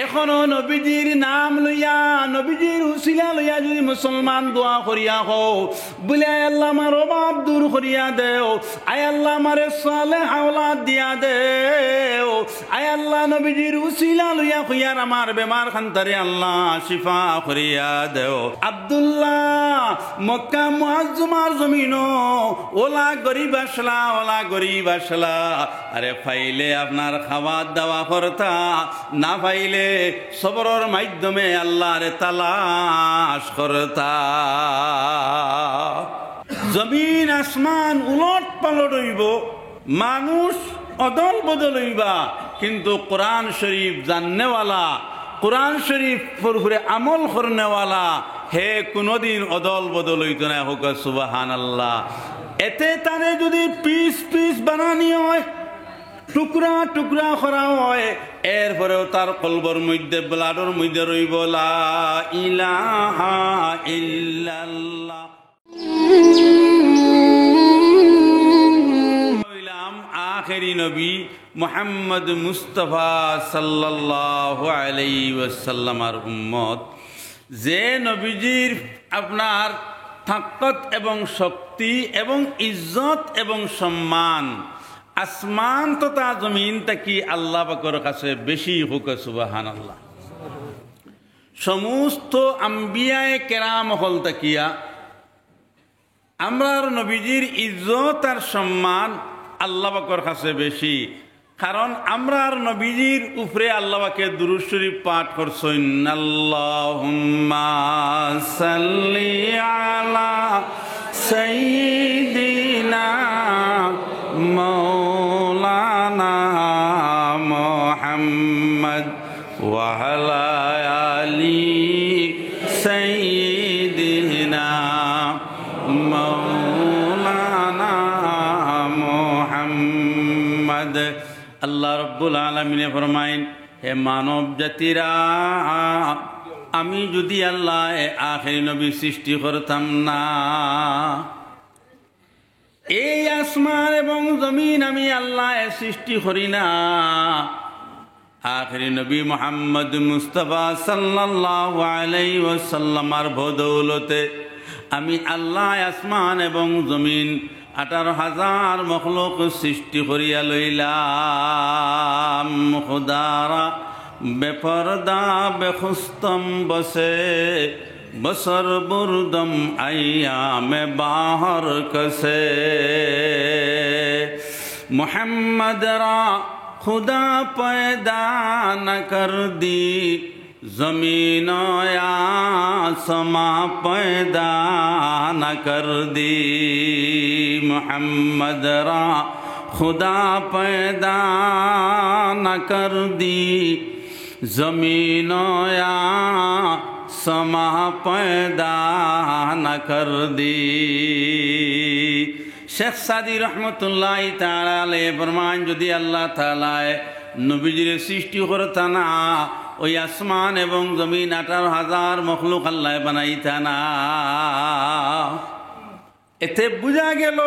এখনো নবীজির নাম লইয়া নবীজির উসিলা লইয়া যদি মুসলমান দোয়া করিয়া হও বলে আয় আল্লাহ আমার অভাব দূর করিয়া দেও, আয় আল্লাহ আমারে সালেহ আওলাদ দিয়া দেও, আয় আল্লাহ নবীজির উসিলা লইয়া কইয়ার আমার বেমার খান্তারে আল্লাহ শিফা করিয়া দেও। আব্দুল্লাহ মক্কা মুআজ্জমার জমিনো ওলা গরিব আসলা আরে ফাইলে আপনার খাবার দাওয়া করতা, না ফাইলে সবরের মাধ্যমে আল্লাহরে তালাশ করতা। জমিন আসমান উলট পালট হইব, মানুষ অদল বদল হইবা, কিন্তু কোরআন শরীফ জাননেওয়ালা, কোরআন শরীফ পুরপুরে আমল করনেওয়ালা হে কোনোদিন অদল বদল হইত না। হোক সুবহানাল্লাহ। এতে তারে যদি পিস পিস বানানি হয়, টুকরা টুকরা করা হয়, এরপরেও তার কলবর মধ্যে ব্লাডর মধ্যে রইব লা ইলাহা ইল্লাল্লাহ। আখেরি নবী মুহাম্মদ মুস্তাফা সাল্লাল্লাহু আলাইহি ওয়াসাল্লামের উম্মত, যে নবীজির আপনার তাকত এবং শক্তি এবং ইজ্জত এবং সম্মান আসমান তথা জমিন তাকি আল্লাহ পাকের কাছে বেশি। হোক সুবহানাল্লাহ। সমস্ত আম্বিয়ায়ে কেরাম হল তাকিয়া আমরার নবীজির ইজ্জত আর সম্মান আল্লাহ পাকের কাছে বেশি, কারণ আমরার নবীজির উপরে আল্লাহ পাকে দুরূদ শরীফ পাঠ করছেন। আল্লাহুম্মা সাল্লি আলা সাইয়্যিদিনা মাওলানা মুহাম্মদ ওয়া আলা আলি সাইয়্যিদিনা মাওলানা মুহাম্মদ। আল্লাহ রাব্বুল আলামিনে ফরমাইন, হে মানব জাতিরা, আমি যদি আল্লাহ আখেরি নবী সৃষ্টি করতাম না, এই আসমান এবং জমিন আমি আল্লাহ সৃষ্টি করি না, আখেরি নবী মুহাম্মদ মুস্তাফা সাল্লাল্লাহু আলাইহি ওয়াসাল্লামের বদৌলতে আমি আল্লাহ আসমান এবং জমিন 18,000 মখলুক সৃষ্টি করিয়া লইলাম। খুদারা বেপরদা বেখুস্তম বসে বসর বুরদম আয়ামে বাহর কসে। মোহাম্মদ রা খুদা पैदा न कर दी, जमीन आसमा पैदा न कर दी। मोहम्मद रा खुदा पैदा न कर दी, जमीन आसमा पैदा न कर दी। शेख सादी रहमतुल्लाहि ताआला अलैहि फरमान, যদি আল্লাহ তাআলা নবীজির সৃষ্টি করতা না, ওই আসমান এবং জমিন 18,000 মখলুক আল্লাহ বানাইতা না। এতে বোঝা গেল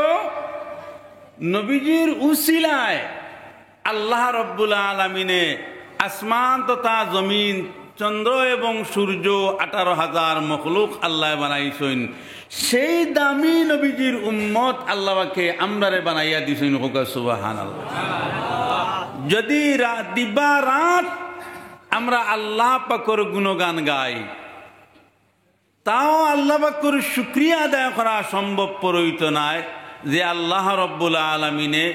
নবীজির উসিলায় আল্লাহ রব্বুল আলামিনে আসমান তথা জমিন, চন্দ্র এবং সূর্য 18,000 মখলুক আল্লাহ বানাইছেন। সেই দামি নবীজির উম্মত আল্লাহকে আমরারে বানাইয়া দিছেন। হোক সুবহানাল্লাহ। যদি দিবা রাত আমরা আল্লাহ পাকের গুণগান গাই, তাও আল্লাহ পাকের শুকরিয়া আদায় করা সম্ভবপর হইত নাই যে আল্লাহ রব্বুল আলামিনে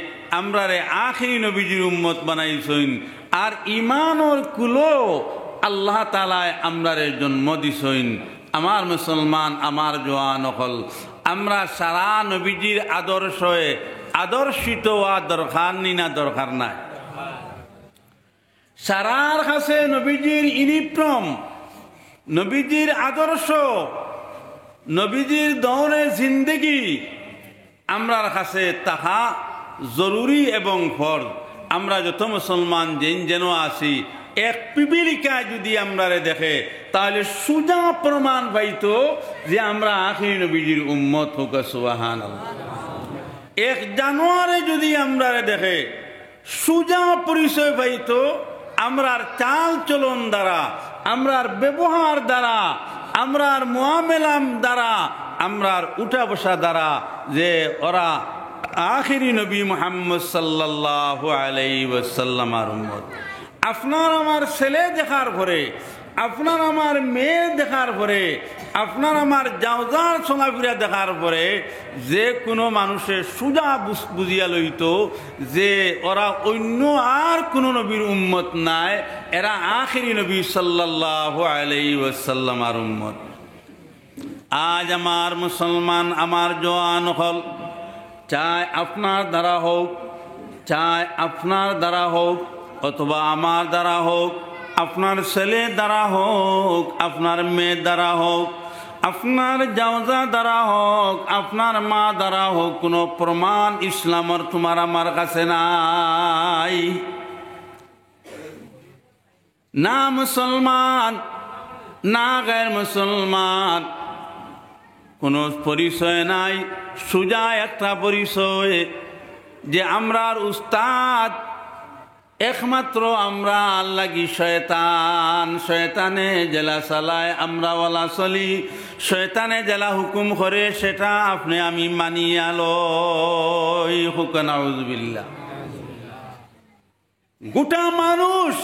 আমরারে আখিরি নবীজির উম্মত বানাইছেন। আর ইমানর কুলো আল্লাহ তাআলা আমরারে জন্ম দিছেন। আমার মুসলমান, আমার জওয়ান হল, আমরা সারা নবীজির আদর্শে আদর্শিত হওয়া দরকার নি না দরকার নাই? সারার কাছে নবীজির ইউনিফর্ম, নবীজির আদর্শ, নবীজির দৌড়ে জিন্দেগি আমরার কাছে তাহা জরুরি এবং ফরজ। আমরা যত মুসলমান যেন আছি, এক পিপিলিকায় যদি আমরা দেখে তাহলে সুজা প্রমাণ পাইত যে আমরা আখিরি নবীজির উম্মত। হোক সুবহানাল্লাহ। এক জানোয়ারে যদি আমরা দেখে সুজা পরিচয় পাইত আমরার চাল চলন দ্বারা, আমরার ব্যবহার দ্বারা, আমরার মুআমেলাম দ্বারা, আমরার উঠা বসা দ্বারা যে ওরা আখিরি নবী মুহাম্মদ সাল্লাল্লাহু আলাইহি ওয়াসাল্লামের উম্মত। আপনার আমার ছেলে দেখার পরে, আপনার আমার মেয়ে দেখার পরে, আপনার আমার যাওজার চলাফেরা দেখার পরে যে কোনো মানুষের সুজা বুঝিয়া লইত যে ওরা অন্য আর কোনো নবীর উম্মত নাই, এরা আখিরি নবী সাল্লাল্লাহু আলাইহি ওয়াসাল্লামের উম্মত। আজ আমার মুসলমান, আমার জওয়ান হল, চাই আপনার দ্বারা হোক, চাই আপনার দ্বারা হোক, অথবা আমার দ্বারা হোক, আপনার ছেলে দ্বারা হোক, আপনার মেয়ে দ্বারা হোক, আপনার জাওজা দ্বারা হোক, আপনার মা দ্বারা হোক, কোনো প্রমাণ ইসলামের তোমার আমার কাছে নাই। না মুসলমান না গैर মুসলমান, কোনো পরিচয় নাই। সোজা একটা পরিচয় যে আমরার উস্তাদ একমাত্র আমরা আল্লাহী শয়তান। শয়তানে জেলা চালায়, আমরা ওয়ালা চলি। শয়তানে জেলা হুকুম করে সেটা আপনি আমি মানিয়া লই। হুকুম নাউযুবিল্লাহ। গোটা মানুষ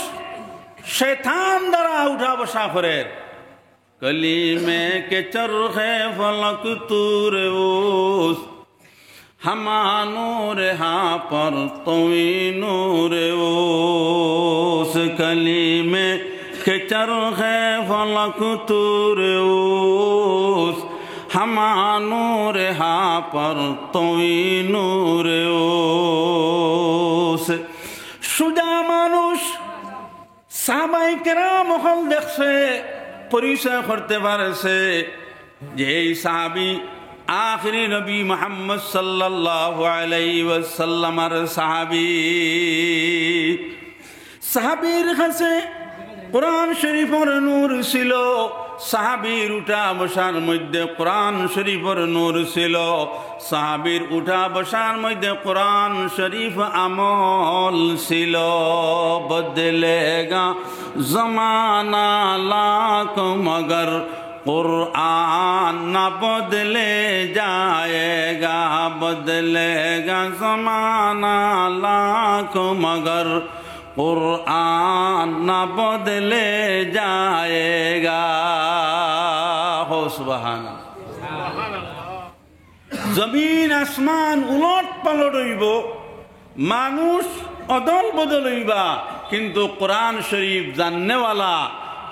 শয়তান দ্বারা উঠা বসা করে। কলিমে কে চরখে ফলক তুরে ওস, হামা নূর হা पर তোই নূর ওস। কলিমে কে চরখে ফলক তুরে ওস, হামা নূর হা पर তোই নূর ওস। সুজা মানুষ সাহাবায়ে কেরাম হল দেখছে, পরিচয় করতে পারছে যে এই সাহাবী আখিরি নবী মুহাম্মদ সাল্লাল্লাহু আলাইহি ওয়াসাল্লামের সাহাবী। সাহাবীর কাছে কোরআন শরীফের নূর ছিল, সাহাবীর উঠা বসার মধ্যে কোরআন শরীফের নূর ছিল, সাহাবীর উঠা বসার মধ্যে কোরআন শরীফ আমল ছিল। বদলেগা জমানা লাখ মগর कुरान न बदले जाएगा, बदलेगा ज़माना लाख मगर कुरान न बदले जाएगा। हो सुबहान। जमीन आसमान उलट पालट हইব, মানুষ অদল বদল হইবা, কিন্তু কোরআন শরীফ জাননেওয়ালা,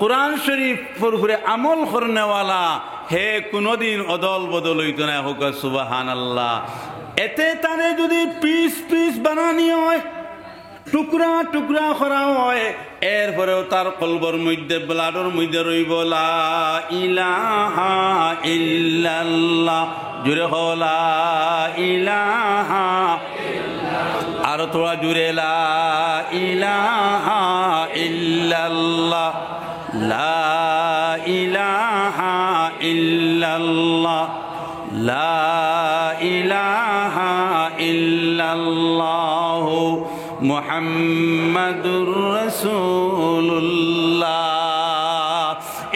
কোরআন শরীফ পুরপুরে আমল করনেওয়ালা হে কোনোদিন অদল বদল হইত না। হোক সুবহানাল্লাহ। এতে তারে যদি পিস পিস বানানি হয়, টুকরা টুকরা করা হয়, এরপরেও তার কলবর মধ্যে ব্লাডর মধ্যে রইব লা ইলাহা ইল্লাল্লাহ। জুড়ে হো লা ইলাহা, আর তোরা জুড়ে লা ইলাহা ইল্লাল্লাহ, লা ইলাহা ইল্লাল্লাহ, লা ইলাহা ইল্লাল্লাহ মুহাম্মাদুর রাসূলুল্লাহ।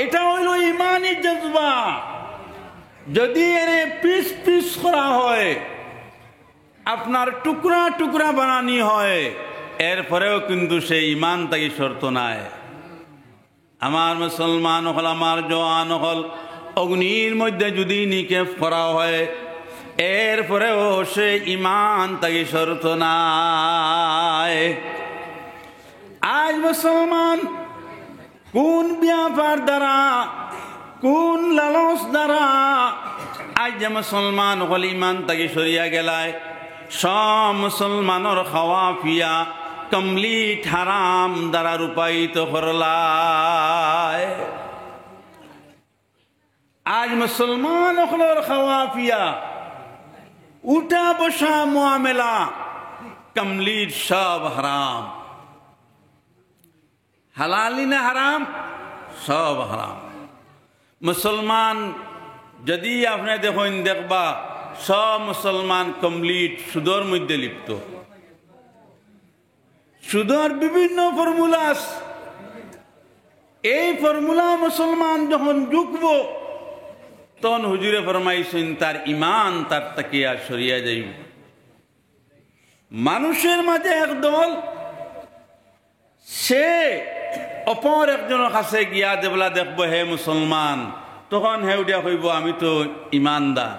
এটা হইল ইমানি জজবা। যদি এর পিস পিস করা হয়, আপনার টুকরা টুকরা বানানি হয়, এরপরেও কিন্তু সেই ইমান তাকে শর্ত নাই। আমার মুসলমান হল, আমার জওয়ান হল, অগ্নির মধ্যে যদি নিক্ষেপ করা হয়, এরপরেও সে ইমান তাকে শর্ত নাই। আজ মুসলমান কোন ব্যাপার দ্বারা, কোন লালস দ্বারা আজ যে মুসলমান হল ইমান তাকে সরিয়া গেলায়, সব মুসলমানের খাওয়া পিয়া কমপ্লিট হারাম দ্বারা রূপায়িত করলায়। আজ মুসলমান হলর খাওয়া পিয়া, উঠা বসা মুআমেলা কমপ্লিট সব হারাম। হালালি না হারাম, সব হারাম। মুসলমান যদি আপনি দেখেন, দেখবা সব মুসলমান কমপ্লিট সুদর মধ্যে লিপ্ত। সুদের বিভিন্ন ফর্মুলা আছে। এই ফর্মুলা মুসলমান যখন ঢুকব তখন হুজুরে ফরমাইছেন তার ইমান তার তাকিয়া সরিয়া যাইব। মানুষের মাঝে একদল সে অপর একজনের কাছে গিয়া দেবলা দেখবো হে মুসলমান, তখন হে উঠিয়া কইব আমি তো ইমানদার,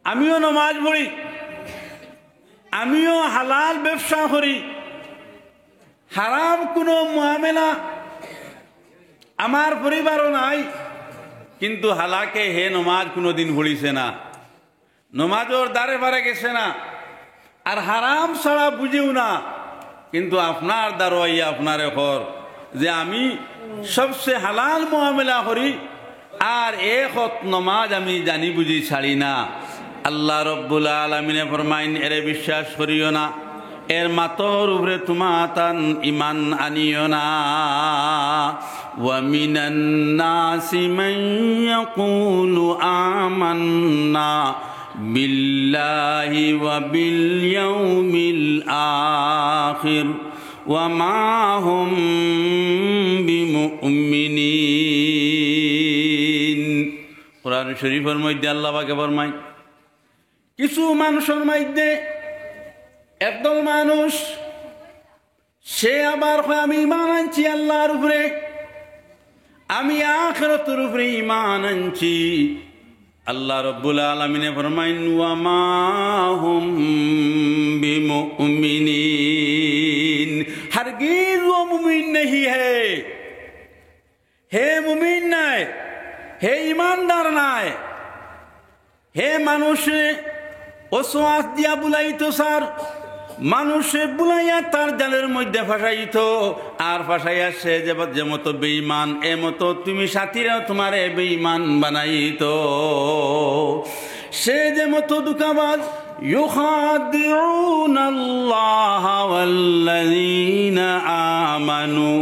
আমিও নমাজ পড়ি, আমিও হালাল ব্যবসা করি, হারাম কোনো মুআমেলা আমার পরিবারও নাই, কিন্তু হালাকে হে নমাজ কোনোদিন পড়িছে না, নমাজের দ্বারে বারে গেছে না, আর হারাম ছাড়া বুঝেও না, কিন্তু আপনার দ্বারা আপনারে ঘর যে আমি সবচেয়ে হালাল মুআমেলা করি আর এক নমাজ আমি জানি বুঝি ছাড়ি না। আল্লাহ রব্বুল আলামিনে ফরমাইন এরে বিশ্বাস করিও না, এর মাতর উপরে তোমার তান ইমান আনিও না। ওয়া মিনান নাসি মান ইয়াকুলু আমান্না বিল্লাহি ওয়া বিল ইয়াউমিল আখির ওয়া মা হুম বিমুমিনিন। কোরআন শরীফের মধ্যে আল্লাহ পাকে ফরমায় কিছু মানুষের মধ্যে একদল মানুষ সে আবার আমি ঈমান আনছি আল্লাহর উপরে, আমি আখিরাতের উপরে ঈমান আনছি। আল্লাহ রব্বুল আলামিনে ফরমাইন ওয়া মা হুম বিমুমিনিন, হরগিজ वो মুমিন नहीं है, হে মুমিন নাই, হে ঈমানদার নাই, হে মানুষে ওসওয়াস দিয়া বুলাইতো স্যার, মানুষে বুলাইয়া তার জালের মধ্যে ফাঁসাইত, আর ফাঁসাইয়া সে যে মতো বেঈমান এ মতো তুমি সাথীরাও তোমারে বেঈমান বানাইত। সে যে মতো দুকাবাজ ইউখাদিউনাল্লাহা ওয়াল্লাযীনা আমানু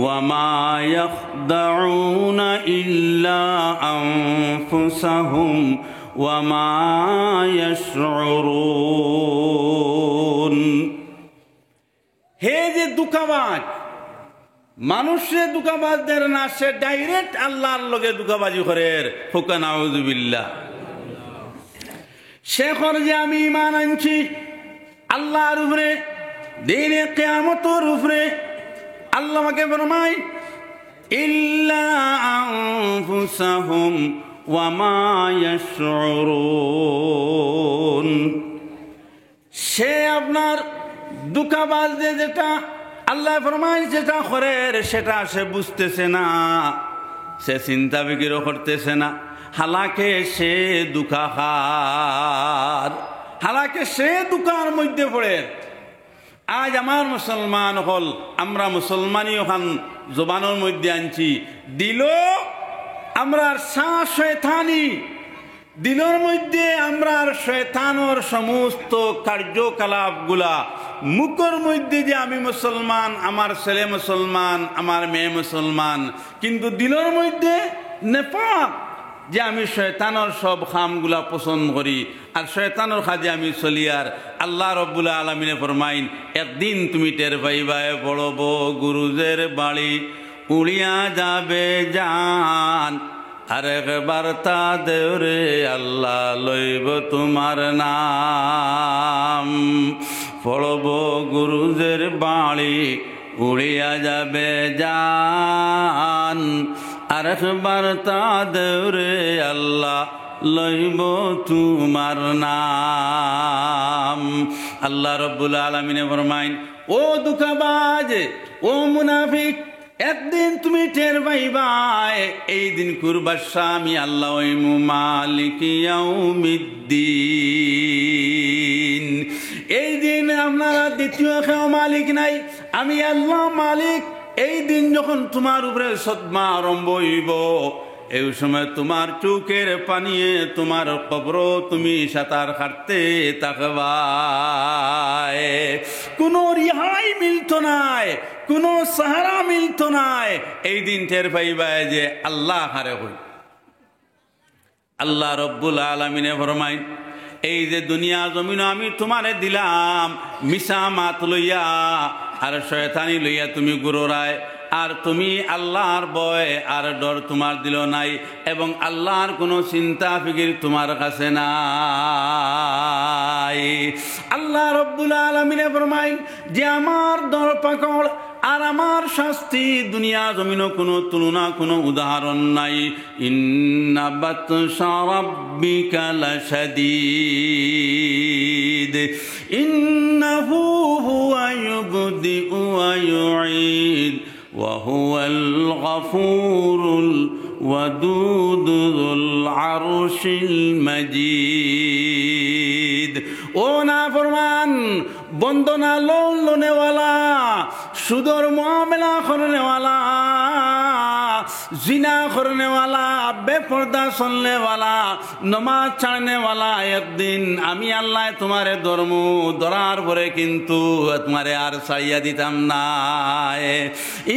ওয়া মা ইয়াখদাউনা ইল্লা আনফুসাহুম ওয়া মা ইয়াশউরুন। হে যে দুকাবাজ, মানুষের দুকাবাজ দের না, সে ডাইরেক্ট আল্লাহর লগে দুকাবাজি করে, হুকা নাউযুবিল্লাহ। সে করে যে আমি ঈমান আনছি আল্লাহর উপরে, দিনে কিয়ামতের উপরে। আল্লাহ আমাকে ফরমায় ইল্লা আনফুসাহুম ওয়া মা ইয়াশউরুন। সে আপনার দুকাবাজ যে যেটা আল্লাহ ফরমায় যেটা করে সেটা সে বুঝতেছে না, সে চিন্তা বিকিরও করতেছে না, হালাকে সে দুঃখার, হালাকে সে দুঃখার মধ্যে পড়ে। আজ আমার মুসলমান হল, আমরা মুসলমানই ওখান জবানের মধ্যে আনছি, দিল আমরা শয়তানি, দিলের মধ্যে আমরা শয়তানের সমস্ত কার্যকলাপগুলা, মুখের মধ্যে যে আমি মুসলমান, আমার ছেলে মুসলমান, আমার মেয়ে মুসলমান, কিন্তু দিলের মধ্যে নেফাক, যে আমি শয়তানের সব খামগুলা পছন্দ করি আর শয়তানের কাজে আমি চলি। আর আল্লাহ রব্বুল আলামিনে ফরমাইন একদিন তুমি টের পাইবায় বড়ব গুরুজের বাড়ি উড়িয়া যাবে জান, আর একবার তা দেওরে আল্লাহ লইব তোমার নাম। পড়ব গুরুজের বাড়ি উড়িয়া যাবে জান, আর একবার তা দেওরে আল্লাহ লইব তোমার নাম। আল্লাহ রব্বুল আলামিনে ফরমাইন ও দুঃখবাজ, ও মুনাফিক, একদিন তুমি টের পাইবাই এই দিন কুরবাসা আমি আল্লাহ ওইমু মালিক ইয়াউমিদ্দিন। এই দিন আপনারা দ্বিতীয় কেউ মালিক নাই, আমি আল্লাহ মালিক। এই দিন যখন তোমার উপরে সদমা আরম্ভ হইব, এই সময় তোমার চোখের পানিয়ে তোমার কবর তুমি সাঁতার কাটতে থাকবা, কোনো রিহাই মিলত নাই, কোনো সাহারা মিলত নাই। এই দিন টের পাইবাই যে আল্লাহ হারে হই। আল্লাহ রব্বুল আলামিনে ফরমাইন এই যে দুনিয়া জমিন আমি তোমারে দিলাম মিশা মাত লইয়া আর শয়তানি লইয়া তুমি গুরোরায়, আর তুমি আল্লাহর ভয় আর ডর তোমার দিল নাই, এবং আল্লাহর কোনো চিন্তা ফিকির তোমার কাছে নাই। আল্লাহ রব্বুল আলামিনে ফরমাইন যে আমার দর পাকড় আর আমার শাস্তি দুনিয়া জমিনও কোনো তুলনা, কোনো উদাহরণ নাই। ইন্না বাতশা রাব্বিকা লাশাদীদ ইন্নাহু হুয়া ইউবদিউ ওয়া ইউঈদ ওয়া হুয়াল গফুরুল ওয়াদুদ যুল আরশিল মাজিদ। ও নাফরমান বন্দনা লোনেওয়ালা, সুদর মুআমেলা করনেওয়ালা, জিনা করনেওয়ালা, বেপর্দা চলনেওয়ালা, নমাজ ছাড়নেওয়ালা, একদিন আমি আল্লাহ তোমারে ধর্ম ধরার পরে কিন্তু তোমারে আর ছাড়িয়া দিতাম না।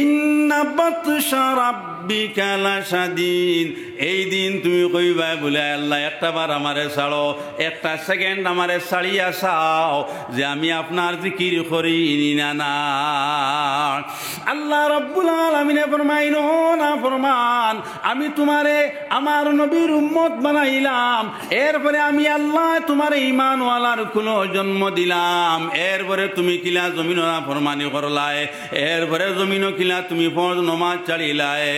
ইন্না বাতশা রাব্বিকা লাশাদীদ, এই দিন তুমি কইবা বলে আল্লাহ একটা বার আমারে ছাড়ো, একটা সেকেন্ড আমারে ছাড়িয়া চাও যে আমি আপনার জিকির করি না। আল্লাহ রাব্বুল আলামিন ফরমাইন ও না ফরমান আমি তোমারে আমার নবীর উম্মত বানাইলাম, এরপরে আমি আল্লাহ তোমার ঈমানওয়ালার কোনো জন্ম দিলাম, এরপরে তুমি কিলা জমিন না ফরমানি করলায়, এরপরে জমিন কিলা তুমি ফরজ নমাজ ছাড়িলায়,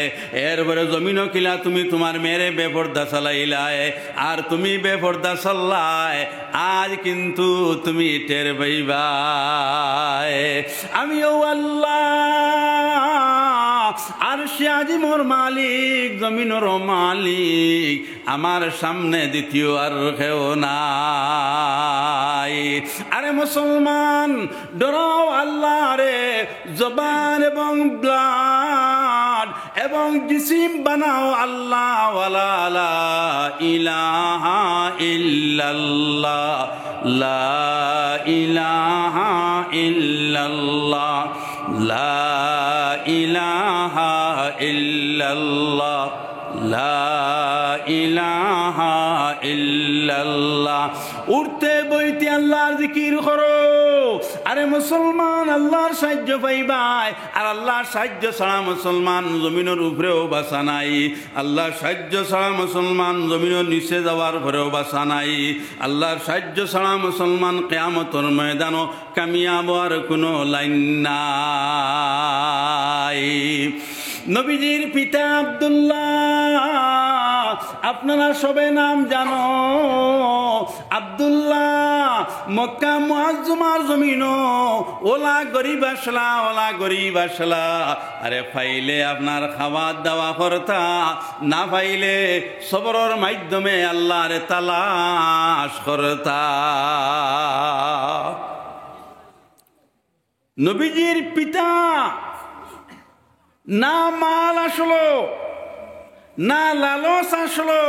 এরপরে জমিন কিলা তুমি তোমার মেরে বেপর্দা চালাইলায়, আর তুমি বেপর্দা চাল্লায় আজ কিন্তু তুমি টের পাইবাই আমিও আল্লাহ আরশে আজিমর মালিক, জমিনের মালিক, আমার সামনে দ্বিতীয় আর কেউ নাই। আরে মুসলমান ডরাও আল্লাহ রে, জবান এবং ব্লাড এবং জিসিম বানাও আল্লাহ ওয়ালা লা ইলাহা ইল্লাল্লাহ, লা ইলাহা ইল্লাল্লাহ, লা ইলাহা ইল্লাল্লাহ, লা ইলাহা ইল্লাল্লাহ। উঠতে বইতে আল্লাহর জিকির করো। আরে মুসলমান আল্লাহর সাহায্য পাইবাই, আর আল্লাহর সাহায্য ছাড়া মুসলমান জমিনের উপরেও বাসা নাই, আল্লাহর সাহায্য ছাড়া মুসলমান জমিনের নিচে যাওয়ার পরেও বাসা নাই, আল্লাহর সাহায্য ছাড়া মুসলমান কিয়ামতের ময়দানও কামিয়াব আর কোনো লাইন নাই। নবীজির পিতা আব্দুল্লাহ, আপনারা সবে নাম জানো, আব্দুল্লাহ মক্কা মুআজ্জমার জমিন ওলা গরিব আসলা, ওলা গরিব আসলা। আরে পাইলে আপনার খাবার দাওয়া করতা, না পাইলে সবরের মাধ্যমে আল্লাহরে তালাশ করতা। নবীজির পিতা না মাল আসলো, না লালস আসলো,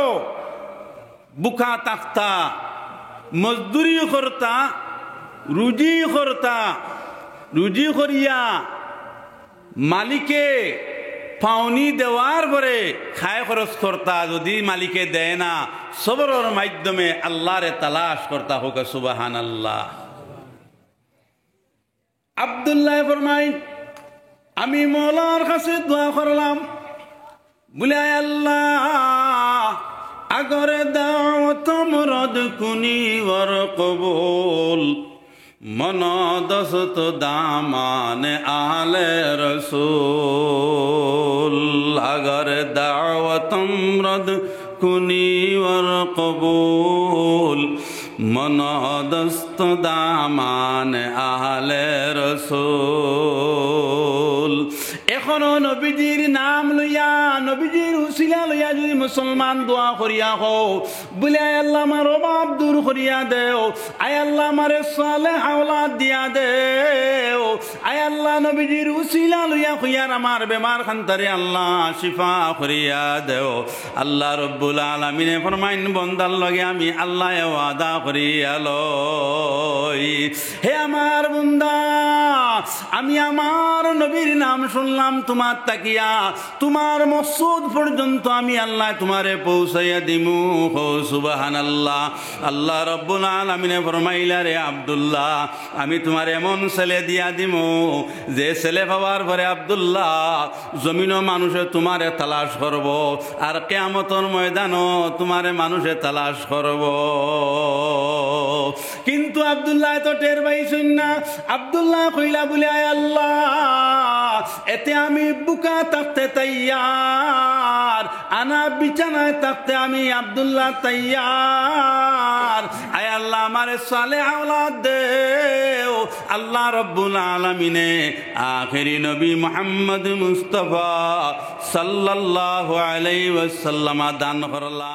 বুকা তাকতা, মজদুরি করতা, রুজি করতা, রুজি করিয়া মালিকে পাওনি দেওয়ার পরে খায় খরচ করতা, যদি মালিকে দেয় না সবরের মাধ্যমে আল্লাহরে তালাশ করতা। হোক সুবহানাল্লাহ। আব্দুল্লাহ ফরমাই আমি মওলার কাছে দোয়া করলাম, বলে আল্লাহ আগরে দাওয়াত মুরাদ কুনি ওর কবুল, মনদস্ত দামান আলে রসুল, আগরে দাওয়াত মুরাদ কুনি ওর কবুল, মনদস্ত দামান আলে রসুল। এখনো নবীজির নাম লইয়া, নবীজির উসিলা লইয়া যদি মুসলমান দোয়া করিয়া হও, বলে আয় আল্লাহ আমার অভাব দূর করিয়া দেও, আয় আল্লাহ আমারে সালেহ আওলাদ দিয়া দেও, আয় আল্লাহ নবীজির উসিলা লইয়া কইয়ার আমার বেমার খান্তারে আল্লাহ শিফা করিয়া দেও। আল্লাহ রব্বুল আলামিনে ফরমাইন বন্দার লগে আমি আল্লাহ ওয়াদা করিয়া লই, হে আমার বন্দা আমি আমার নবীর নাম শুনলাম, তোমার তাকিয়া তোমার মকসুদ পর্যন্ত আমি আল্লাহ তোমারে পৌঁছাইয়া দিমু। হো সুবহানাল্লাহ। আল্লাহ রব্বুল আলামিনে ফরমাইলা, রে আব্দুল্লাহ, আমি তোমার এমন ছেলে দিয়া দিমু যে ছেলে পাওয়ার পরে আব্দুল্লাহ জমিনও মানুষে তোমারে তালাশ করব, আর কিয়ামতের ময়দানও তোমারে মানুষে তালাশ করব। কিন্তু আব্দুল্লাহ তো টের পাইছেন না। আব্দুল্লাহ কইলা বলে, আয় আল্লাহ, এতে আমি বুকা থাকতে তাইয়ার, আনা বিছানায় থাকতে আমি আব্দুল্লাহ তাইয়ার। আয় আল্লাহ, আমারে সালেহ আওলাদ দেও। আল্লাহ রব্বুল আলামিনে আখেরি নবী মুহাম্মদ মুস্তাফা সাল্লাল্লাহু আলাইহি ওয়াসাল্লাম দান করলা।